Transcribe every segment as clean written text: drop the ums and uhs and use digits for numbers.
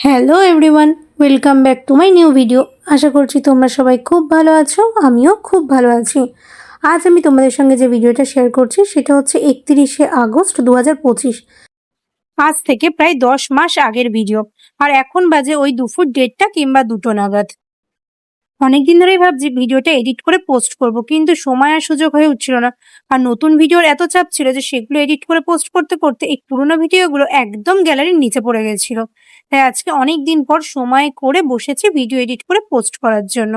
Hello everyone, welcome back to my new video. আশা করছি তোমরা সবাই খুব ভালো আছো, আমিও খুব ভালো আছি। আজ আমি তোমাদের সঙ্গে যে ভিডিওটা শেয়ার করছি সেটা হচ্ছে 31শে আগস্ট 2025। আজ থেকে প্রায় 10 মাস আগের ভিডিও। আর এখন বাজে ওই দুপুর 1:30 কিংবা 2টো নাগাদ। অনেকদিন ধরেই ভাবছি ভিডিওটা এডিট করে পোস্ট করব, কিন্তু সময় আর সুযোগ হয়ে উঠছিল না। আর নতুন ভিডিওর এত চাপ ছিল যে সেগুলো এডিট করে পোস্ট করতে করতে এই পুরোনো ভিডিওগুলো একদম গ্যালারির নিচে পড়ে গেছিল। তাই আজকে অনেক দিন পর সময় করে বসেছি ভিডিও এডিট করে পোস্ট করার জন্য।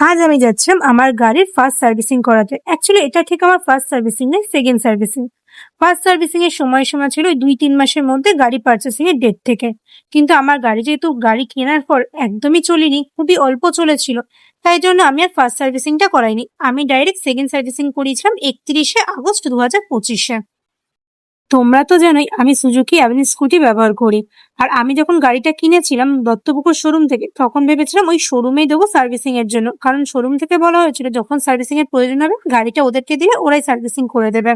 আজ আমি যাচ্ছিলাম আমার গাড়ির ফার্স্ট সার্ভিসিং করাতে। অ্যাকচুয়ালি এটা ঠিক আমার ফার্স্ট সার্ভিসিং নয়, সেকেন্ড সার্ভিসিং। ফার্স্ট সার্ভিসিং এর সময়সীমা ছিল ওই 2-3 মাসের মধ্যে গাড়ি পারচেসিং এর ডেট থেকে। কিন্তু আমার গাড়ি যেহেতু গাড়ি কেনার পর একদমই চলিনি, খুবই অল্প চলেছিল, তাই জন্য আমি আর ফার্স্ট সার্ভিসিংটা করাইনি। আমি ডাইরেক্ট সেকেন্ড সার্ভিসিং করিয়েছিলাম 31শে আগস্ট 2025-এ। তোমরা তো জানোই আমি সুজুকি অ্যাভেনির স্কুটি ব্যবহার করি। আর আমি যখন গাড়িটা কিনেছিলাম দত্তপুকুর শোরুম থেকে, তখন ভেবেছিলাম ওই শোরুমেই দেবো সার্ভিসিং এর জন্য, কারণ শোরুম থেকে বলা হয়েছিল যখন সার্ভিসিং এর প্রয়োজন হবে গাড়িটা ওদেরকে দিলে ওরাই সার্ভিসিং করে দেবে।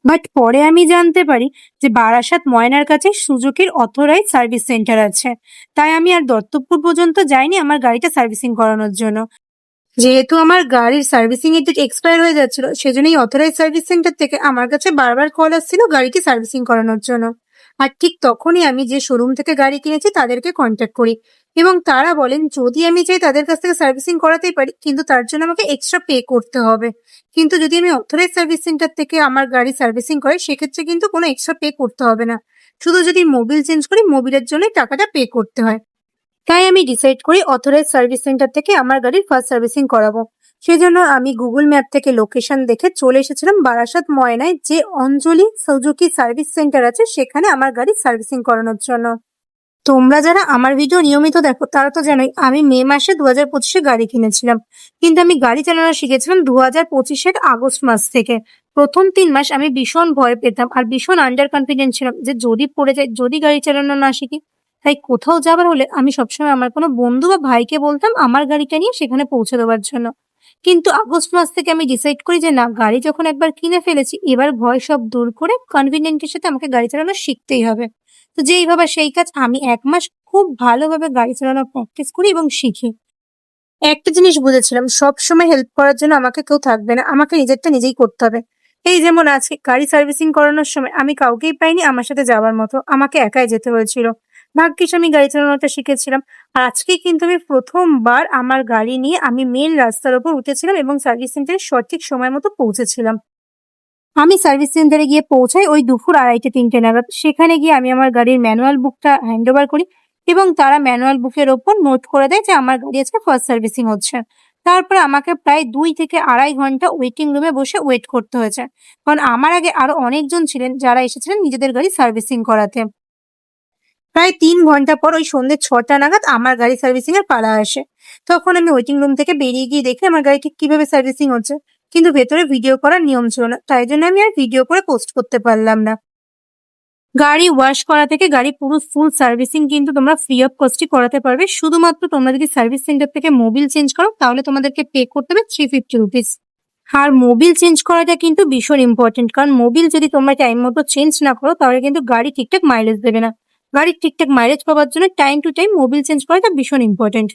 বাট পরে আমি জানতে পারি যে বারাসাত ময়নার কাছে সুজুকির অথরাইজ সার্ভিস সেন্টার আছে। তাই আমি আর দত্তপুর পর্যন্ত যাইনি আমার গাড়িটা সার্ভিসিং করানোর জন্য। যেহেতু আমার গাড়ির সার্ভিসিং এর ডেট এক্সপায়ার হয়ে যাচ্ছিল, সেজন্যই অথরাইজ সার্ভিস সেন্টার থেকে আমার কাছে বারবার কল আসছিল গাড়িটি সার্ভিসিং করানোর জন্য। আর ঠিক তখনই আমি যে শোরুম থেকে গাড়ি কিনেছি তাদেরকে কন্ট্যাক্ট করি, এবং তারা বলেন যদি আমি চাই তাদের কাছ থেকে সার্ভিসিং করাতেই পারি, কিন্তু তার জন্য আমাকে এক্সট্রা পে করতে হবে। কিন্তু যদি আমি অথরাইজ সার্ভিস সেন্টার থেকে আমার গাড়ি সার্ভিসিং করি সেক্ষেত্রে কিন্তু কোনো এক্সট্রা পে করতে হবে না, শুধু যদি মোবিল চেঞ্জ করি মোবিলের জন্য টাকাটা পে করতে হয়। তাই আমি ডিসাইড করি অথরাইজ সার্ভিস সেন্টার থেকে আমার গাড়ির ফার্স্ট সার্ভিসিং করাবো। সেজন্য আমি গুগল ম্যাপ থেকে লোকেশন দেখে চলে এসেছিলাম বারাসাত ময়নায় যে অঞ্জলি সুজুকি সার্ভিস সেন্টার আছে সেখানে আমার গাড়ির সার্ভিসিং করানোর জন্য। তোমরা যারা আমার ভিডিও নিয়মিত দেখো তারা তো জানোই আমি মে মাসে 2025-এ গাড়ি কিনেছিলাম, কিন্তু আমি গাড়ি চালানো শিখেছিলাম 2025-এর আগস্ট মাস থেকে। প্রথম 3 মাস আমি ভীষণ ভয় পেতাম আর ভীষণ আন্ডার কনফিডেন্ট ছিলাম যে যদি পড়ে যায়, যদি গাড়ি চালানো না শিখি। তাই কোথাও যাবার হলে আমি সবসময় আমার কোনো বন্ধু বা ভাইকে বলতাম আমার গাড়িটা নিয়ে সেখানে পৌঁছে দেওয়ার জন্য। কিন্তু আগস্ট মাস থেকে আমি ডিসাইড করি যে না, গাড়ি যখন একবার কিনে ফেলেছি এবার ভয় সব দূর করে কনফিডেন্টের সাথে আমাকে গাড়ি চালানো শিখতেই হবে। তো যেই ভাবা সেই কাজ, আমি 1 মাস খুব ভালোভাবে গাড়ি চালানো প্র্যাকটিস করি এবং শিখি। একটা জিনিস বুঝেছিলাম, সব সময় হেল্প করার জন্য আমাকে কেউ থাকবে না, আমাকে নিজেরটা নিজেই করতে হবে। এই যেমন আজকে গাড়ি সার্ভিসিং করানোর সময় আমি কাউকেই পাইনি আমার সাথে যাওয়ার মতো, আমাকে একাই যেতে হয়েছিল। ভাগ্যিস আমি গাড়ি চালানোটা শিখেছিলাম। আর আজকেই কিন্তু আমি প্রথমবার আমার গাড়ি নিয়ে আমি মেন রাস্তার ওপর উঠেছিলাম এবং সার্ভিস সেন্টারে সঠিক সময় মতো পৌঁছেছিলাম। আমি সার্ভিস সেন্টারে গিয়ে পৌঁছাই ওই দুপুর 2:30-3টে নাগাদ। সেখানে গিয়ে আমি আমার গাড়ির ম্যানুয়াল বুকটা হ্যান্ড ওভার করি, এবং তারা ম্যানুয়াল বুকের ওপর নোট করে দেয় যে আমার গাড়ি আজকে ফার্স্ট সার্ভিসিং হচ্ছে। তারপরে আমাকে প্রায় 2 থেকে 2.5 ঘন্টা ওয়েটিং রুমে বসে ওয়েট করতে হয়েছে, কারণ আমার আগে আরো অনেকজন ছিলেন যারা এসেছিলেন নিজেদের গাড়ি সার্ভিসিং করাতে। প্রায় 3 ঘন্টা পর ওই সন্ধ্যে 6টা নাগাদ আমার গাড়ি সার্ভিসিং এর পালা আসে। তখন আমি ওয়েটিং রুম থেকে বেরিয়ে গিয়ে দেখি আমার গাড়ি ঠিক কিভাবে সার্ভিসিং হচ্ছে, কিন্তু ভেতরে ভিডিও করার নিয়ম ছিল না, তাই জন্য আমি আর ভিডিও করে পোস্ট করতে পারলাম না। গাড়ি ওয়াশ করা থেকে গাড়ি পুরো ফুল সার্ভিসিং কিন্তু তোমরা ফ্রি অফ কস্টই করাতে পারবে। শুধুমাত্র তোমরা যদি সার্ভিস সেন্টার থেকে মোবিল চেঞ্জ করো তাহলে তোমাদেরকে পে করতে হবে 350 রুপিস। আর মোবিল চেঞ্জ করাটা কিন্তু ভীষণ ইম্পর্টেন্ট, কারণ মোবিল যদি তোমরা টাইম মতো চেঞ্জ না করো তাহলে কিন্তু গাড়ি ঠিকঠাক মাইলেজ দেবে না। গাড়ির ঠিকঠাক মাইলেজ পাওয়ার জন্য time to time Mobil change করাটা ভীষণ ইম্পর্টেন্ট।